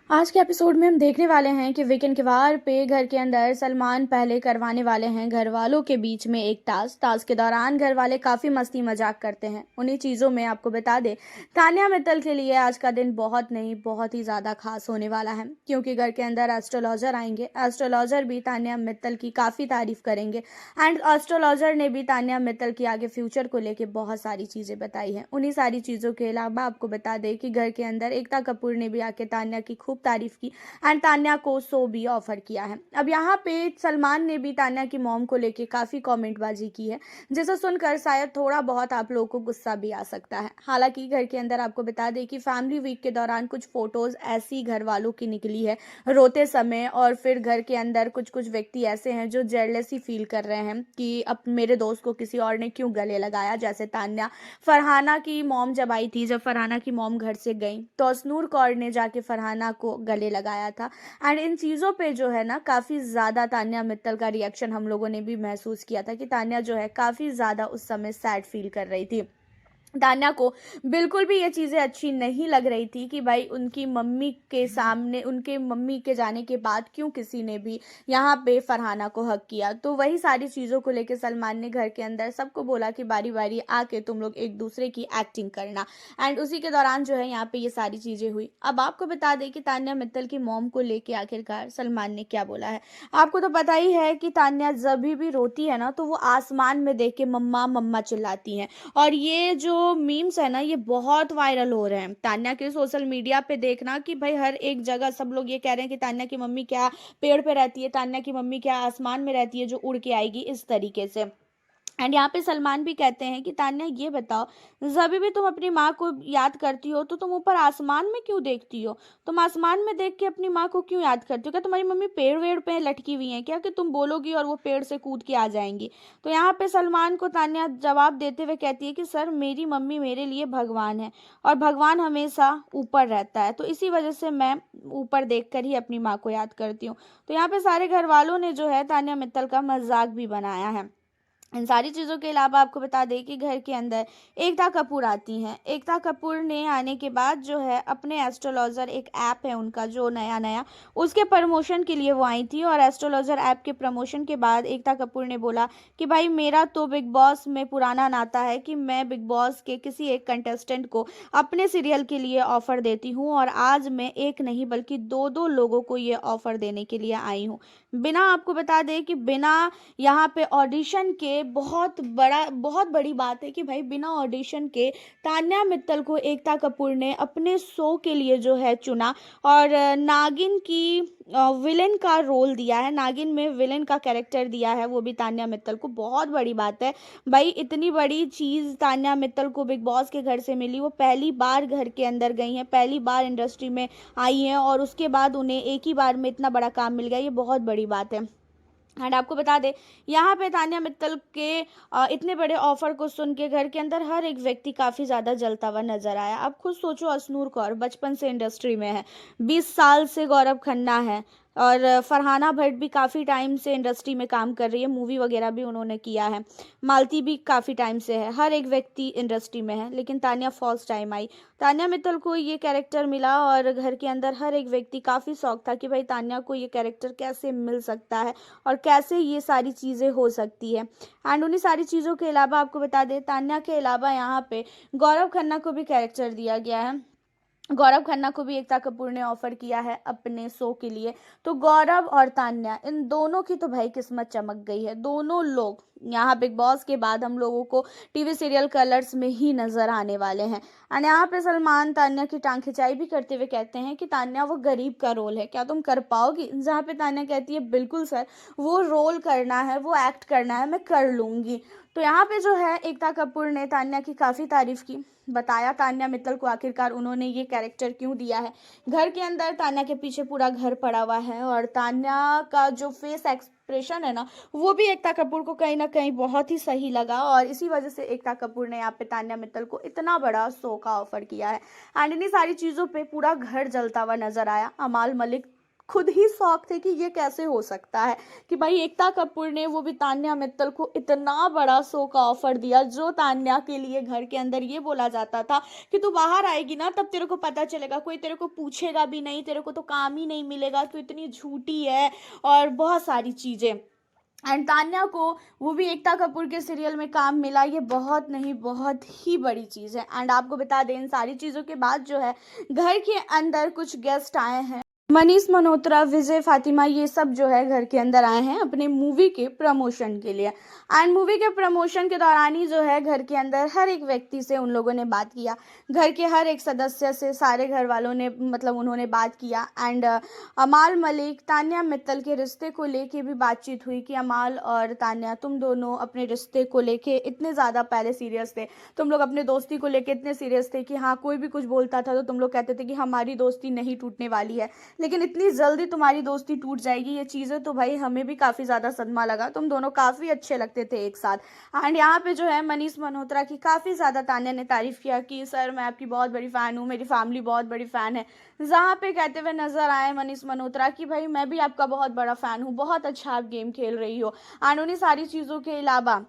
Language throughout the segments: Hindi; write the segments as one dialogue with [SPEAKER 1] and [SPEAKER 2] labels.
[SPEAKER 1] आज के एपिसोड में हम देखने वाले हैं कि वीकेंड के वार पे घर के अंदर सलमान पहले करवाने वाले हैं घर वालों के बीच में एक टास्क के दौरान घर वाले काफ़ी मस्ती मजाक करते हैं। उन्हीं चीज़ों में आपको बता दें, तान्या मित्तल के लिए आज का दिन बहुत नहीं बहुत ही ज़्यादा खास होने वाला है, क्योंकि घर के अंदर एस्ट्रोलॉजर आएंगे। एस्ट्रोलॉजर भी तान्या मित्तल की काफ़ी तारीफ करेंगे एंड एस्ट्रोलॉजर ने भी तान्या मित्तल की आगे फ्यूचर को लेकर बहुत सारी चीज़ें बताई हैं। उन्हीं सारी चीज़ों के अलावा आपको बता दें कि घर के अंदर एकता कपूर ने भी आके तान्या की खूब तारीफ की एंड तान्या को शो भी ऑफर किया है। अब यहाँ पे सलमान ने भी तान्या की मॉम को लेके काफी कमेंटबाजी की है, जिसे सुनकर शायद थोड़ा बहुत आप लोगों को गुस्सा भी आ सकता है। हालांकि घर के अंदर आपको बता दें कि फैमिली वीक के दौरान कुछ फोटोज ऐसी घर वालों की निकली है रोते समय, और फिर घर के अंदर कुछ कुछ व्यक्ति ऐसे हैं जो जेलसी फील कर रहे हैं कि अब मेरे दोस्त को किसी और ने क्यों गले लगाया। जैसे तान्या फरहाना की मॉम जब आई थी, जब फरहाना की मॉम घर से गई तो असनूर कौर ने जाके फरहाना को गले लगाया था। एंड इन चीज़ों पे जो है ना काफ़ी ज़्यादा तान्या मित्तल का रिएक्शन हम लोगों ने भी महसूस किया था कि तान्या जो है काफ़ी ज़्यादा उस समय सैड फील कर रही थी। तान्या को बिल्कुल भी ये चीज़ें अच्छी नहीं लग रही थी कि भाई उनकी मम्मी के सामने, उनके मम्मी के जाने के बाद क्यों किसी ने भी यहाँ पे फरहाना को हक किया। तो वही सारी चीज़ों को लेकर सलमान ने घर के अंदर सबको बोला कि बारी बारी आके तुम लोग एक दूसरे की एक्टिंग करना। एंड उसी के दौरान जो है यहाँ पे ये सारी चीज़ें हुई। अब आपको बता दें कि तान्या मित्तल की मॉम को लेके आखिरकार सलमान ने क्या बोला है। आपको तो पता ही है कि तान्या जब भी रोती है ना तो वो आसमान में देख के मम्मा मम्मा चिल्लाती हैं, और ये जो मीम्स है ना ये बहुत वायरल हो रहे हैं तान्या के सोशल मीडिया पे। देखना कि भाई हर एक जगह सब लोग ये कह रहे हैं कि तान्या की मम्मी क्या पेड़ पे रहती है, तान्या की मम्मी क्या आसमान में रहती है जो उड़ के आएगी, इस तरीके से। एंड यहाँ पे सलमान भी कहते हैं कि तान्या ये बताओ, जब भी तुम अपनी माँ को याद करती हो तो तुम ऊपर आसमान में क्यों देखती हो? तुम आसमान में देख के अपनी माँ को क्यों याद करती हो? क्या तुम्हारी मम्मी पेड़ वेड़ पे लटकी हुई है क्या कि तुम बोलोगी और वो पेड़ से कूद के आ जाएंगी? तो यहाँ पे सलमान को तान्या जवाब देते हुए कहती है कि सर मेरी मम्मी मेरे लिए भगवान है, और भगवान हमेशा ऊपर रहता है, तो इसी वजह से मैं ऊपर देख कर ही अपनी माँ को याद करती हूँ। तो यहाँ पे सारे घर वालों ने जो है तान्या मित्तल का मजाक भी बनाया है। इन सारी चीज़ों के अलावा आपको बता दें कि घर के अंदर एकता कपूर आती हैं। एकता कपूर ने आने के बाद जो है अपने एस्ट्रोलॉजर, एक ऐप है उनका जो नया नया, उसके प्रमोशन के लिए वो आई थी। और एस्ट्रोलॉजर ऐप के प्रमोशन के बाद एकता कपूर ने बोला कि भाई मेरा तो बिग बॉस में पुराना नाता है कि मैं बिग बॉस के किसी एक कंटेस्टेंट को अपने सीरियल के लिए ऑफर देती हूँ, और आज मैं एक नहीं बल्कि दो दो लोगों को ये ऑफर देने के लिए आई हूँ। बिना, आपको बता दें कि बिना यहाँ पे ऑडिशन के, बहुत बड़ी बात है कि भाई बिना ऑडिशन के तान्या मित्तल को एकता कपूर ने अपने शो के लिए जो है चुना, और नागिन की विलेन का रोल दिया है, नागिन में विलेन का कैरेक्टर दिया है, वो भी तान्या मित्तल को। बहुत बड़ी बात है भाई, इतनी बड़ी चीज़ तान्या मित्तल को बिग बॉस के घर से मिली। वो पहली बार घर के अंदर गई हैं, पहली बार इंडस्ट्री में आई हैं, और उसके बाद उन्हें एक ही बार में इतना बड़ा काम मिल गया, ये बहुत बड़ी बात है। एंड आपको बता दें यहाँ पे तान्या मित्तल के इतने बड़े ऑफर को सुन के घर के अंदर हर एक व्यक्ति काफ़ी ज़्यादा जलता हुआ नजर आया। अब खुद सोचो, असनूर कौर बचपन से इंडस्ट्री में है, 20 साल से गौरव खन्ना है, और फरहाना भट्ट भी काफ़ी टाइम से इंडस्ट्री में काम कर रही है, मूवी वगैरह भी उन्होंने किया है, मालती भी काफ़ी टाइम से है, हर एक व्यक्ति इंडस्ट्री में है। लेकिन Tanya first time I, Tanya Mittal को ये कैरेक्टर मिला, और घर के अंदर हर एक व्यक्ति काफ़ी शौक था कि भाई तान्या को ये कैरेक्टर कैसे मिल सकता है और कैसे ये सारी चीज़ें हो सकती है। एंड उन्हीं सारी चीज़ों के अलावा आपको बता दें तान्या के अलावा यहाँ पे गौरव खन्ना को भी कैरेक्टर दिया गया है। गौरव खन्ना को भी एकता कपूर ने ऑफर किया है अपने शो के लिए। तो गौरव और तान्या, इन दोनों की तो भाई किस्मत चमक गई है। दोनों लोग यहाँ बिग बॉस के बाद हम लोगों को टीवी सीरियल कलर्स में ही नजर आने वाले हैं। और यहाँ पे सलमान तान्या की टांग खिंचाई भी करते हुए कहते हैं कि तान्या वो गरीब का रोल है, क्या तुम कर पाओगी? जहाँ पे तान्या कहती है बिल्कुल सर, वो रोल करना है, वो एक्ट करना है, मैं कर लूंगी। तो यहाँ पे जो है एकता कपूर ने तान्या की काफ़ी तारीफ की, बताया तान्या मित्तल को आखिरकार उन्होंने ये कैरेक्टर क्यों दिया है। घर के अंदर तान्या के पीछे पूरा घर पड़ा हुआ है, और तान्या का जो फेस एक्सप्रेशन है ना वो भी एकता कपूर को कहीं ना कहीं बहुत ही सही लगा, और इसी वजह से एकता कपूर ने यहाँ पे तान्या मित्तल को इतना बड़ा शो का ऑफर किया है। एंड इन्हीं सारी चीज़ों पे पूरा घर जलता हुआ नजर आया। अमाल मलिक खुद ही शौक थे कि ये कैसे हो सकता है कि भाई एकता कपूर ने वो भी तान्या मित्तल को इतना बड़ा शो का ऑफर दिया, जो तान्या के लिए घर के अंदर ये बोला जाता था कि तू बाहर आएगी ना तब तेरे को पता चलेगा, कोई तेरे को पूछेगा भी नहीं, तेरे को तो काम ही नहीं मिलेगा, तू इतनी झूठी है और बहुत सारी चीज़ें। एंड तान्या को वो भी एकता कपूर के सीरियल में काम मिला, ये बहुत नहीं बहुत ही बड़ी चीज़ है। एंड आपको बता दें इन सारी चीज़ों के बाद जो है घर के अंदर कुछ गेस्ट आए हैं, मनीष मल्होत्रा, विजय फातिमा, ये सब जो है घर के अंदर आए हैं अपने मूवी के प्रमोशन के लिए। एंड मूवी के प्रमोशन के दौरान ही जो है घर के अंदर हर एक व्यक्ति से उन लोगों ने बात किया, घर के हर एक सदस्य से, सारे घर वालों ने मतलब उन्होंने बात किया। एंड अमाल मलिक तान्या मित्तल के रिश्ते को लेके भी बातचीत हुई कि अमाल और तान्या तुम दोनों अपने रिश्ते को लेके इतने ज़्यादा पहले सीरियस थे, तुम लोग अपने दोस्ती को लेके इतने सीरियस थे कि हाँ कोई भी कुछ बोलता था तो तुम लोग कहते थे कि हमारी दोस्ती नहीं टूटने वाली है, लेकिन इतनी जल्दी तुम्हारी दोस्ती टूट जाएगी, ये चीज़ें तो भाई हमें भी काफ़ी ज़्यादा सदमा लगा, तुम दोनों काफ़ी अच्छे लगते थे एक साथ। एंड यहाँ पे जो है मनीष मल्होत्रा की काफ़ी ज़्यादा तान्या ने तारीफ़ किया कि सर मैं आपकी बहुत बड़ी फ़ैन हूँ, मेरी फैमिली बहुत बड़ी फ़ैन है। जहाँ पे कहते हुए नजर आए मनीष मल्होत्रा कि भाई मैं भी आपका बहुत बड़ा फ़ैन हूँ, बहुत अच्छा आप गेम खेल रही हो। एंड उन्हीं सारी चीज़ों के अलावा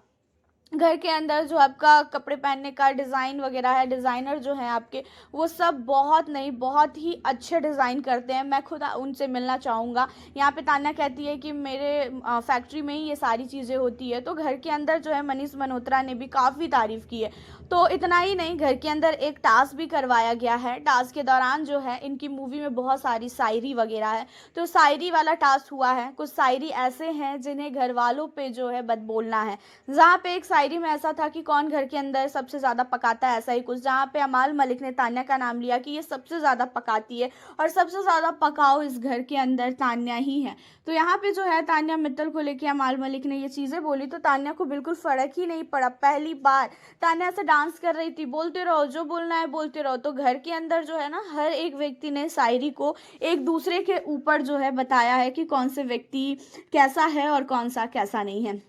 [SPEAKER 1] घर के अंदर जो आपका कपड़े पहनने का डिज़ाइन वगैरह है, डिज़ाइनर जो हैं आपके, वो सब बहुत नहीं बहुत ही अच्छे डिज़ाइन करते हैं, मैं खुद उनसे मिलना चाहूँगा। यहाँ पे तान्या कहती है कि मेरे फैक्ट्री में ही ये सारी चीज़ें होती है। तो घर के अंदर जो है मनीष मल्होत्रा ने भी काफ़ी तारीफ़ की है। तो इतना ही नहीं, घर के अंदर एक टास्क भी करवाया गया है। टास्क के दौरान जो है इनकी मूवी में बहुत सारी शायरी वगैरह है, तो शायरी वाला टास्क हुआ है। कुछ शायरी ऐसे हैं जिन्हें घर वालों पे जो है बद बोलना है। जहाँ पे एक शायरी में ऐसा था कि कौन घर के अंदर सबसे ज़्यादा पकाता है, ऐसा ही कुछ, जहाँ पे अमाल मलिक ने तान्या का नाम लिया कि ये सबसे ज़्यादा पकाती है और सबसे ज़्यादा पकाओ इस घर के अंदर तान्या ही है। तो यहाँ पे जो है तान्या मित्तल को लेके अमाल मलिक ने ये चीज़ें बोली तो तान्या को बिल्कुल फ़र्क ही नहीं पड़ा। पहली बार तान्या ऐसे डांस कर रही थी, बोलते रहो जो बोलना है बोलते रहो। तो घर के अंदर जो है ना हर एक व्यक्ति ने शायरी को एक दूसरे के ऊपर जो है बताया है कि कौन से व्यक्ति कैसा है और कौन सा कैसा नहीं है।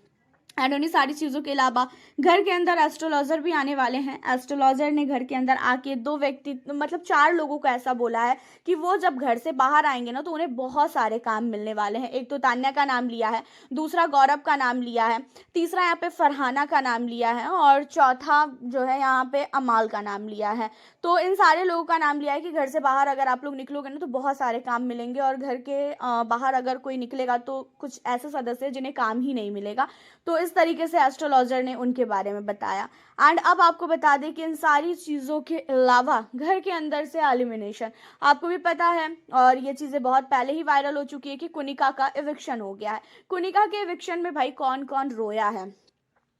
[SPEAKER 1] एंड उन्हीं सारी चीज़ों के अलावा घर के अंदर एस्ट्रोलॉजर भी आने वाले हैं। एस्ट्रोलॉजर ने घर के अंदर आके दो व्यक्ति मतलब 4 लोगों को ऐसा बोला है कि वो जब घर से बाहर आएंगे ना तो उन्हें बहुत सारे काम मिलने वाले हैं। एक तो तान्या का नाम लिया है, दूसरा गौरव का नाम लिया है, तीसरा यहाँ पे फरहाना का नाम लिया है और चौथा जो है यहाँ पे अमाल का नाम लिया है। तो इन सारे लोगों का नाम लिया है कि घर से बाहर अगर आप लोग निकलोगे ना तो बहुत सारे काम मिलेंगे और घर के बाहर अगर कोई निकलेगा तो कुछ ऐसे सदस्य जिन्हें काम ही नहीं मिलेगा। तो इस तरीके से एस्ट्रोलॉजर ने उनके बारे में बताया। एंड अब आपको बता दें कि इन सारी चीज़ों के अलावा घर के अंदर से एलिमिनेशन आपको भी पता है और ये चीज़ें बहुत पहले ही वायरल हो चुकी है कि कुनिका का एविक्शन हो गया है। कुनिका के एविक्शन में भाई कौन कौन रोया है,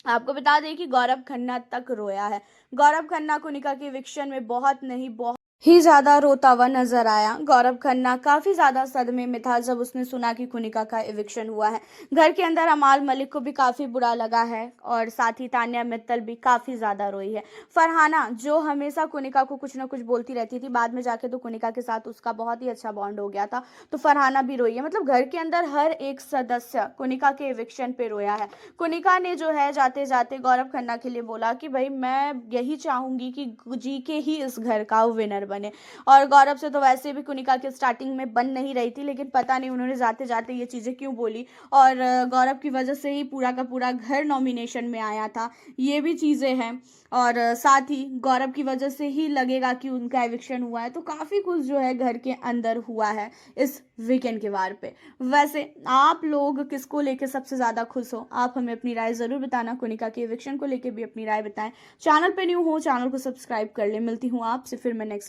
[SPEAKER 1] आपको बता दें कि गौरव खन्ना तक रोया है। गौरव खन्ना कुनिका के एविक्शन में बहुत नहीं बहुत ही ज़्यादा रोता हुआ नजर आया। गौरव खन्ना काफ़ी ज़्यादा सदमे में था जब उसने सुना कि कुनिका का एविक्शन हुआ है। घर के अंदर अमाल मलिक को भी काफ़ी बुरा लगा है और साथ ही तान्या मित्तल भी काफ़ी ज़्यादा रोई है। फरहाना जो हमेशा कुनिका को कुछ ना कुछ बोलती रहती थी, बाद में जाके तो कुनिका के साथ उसका बहुत ही अच्छा बॉन्ड हो गया था, तो फरहाना भी रोई है। मतलब घर के अंदर हर एक सदस्य कुनिका के एविक्शन पे रोया है। कुनिका ने जो है जाते जाते गौरव खन्ना के लिए बोला कि भाई मैं यही चाहूँगी कि जी के ही इस घर का विनर बने। और गौरव से तो वैसे भी कुनिका के स्टार्टिंग में बन नहीं रही थी, लेकिन पता नहीं उन्होंने जाते जाते ये चीज़ें क्यों बोली और गौरव की वजह से ही पूरा का पूरा घर नॉमिनेशन में आया था, ये भी चीज़ें हैं। और साथ ही गौरव की वजह से ही लगेगा कि उनका एविक्शन हुआ है। तो काफ़ी कुछ जो है घर के अंदर हुआ है इस वीकेंड के वार पे। वैसे आप लोग किसको लेके सबसे ज़्यादा खुश हो, आप हमें अपनी राय ज़रूर बताना। कुनिका के एविक्शन को लेके भी अपनी राय बताएं। चैनल पे न्यू हो चैनल को सब्सक्राइब कर ले। मिलती हूँ आपसे फिर मैं नेक्स्ट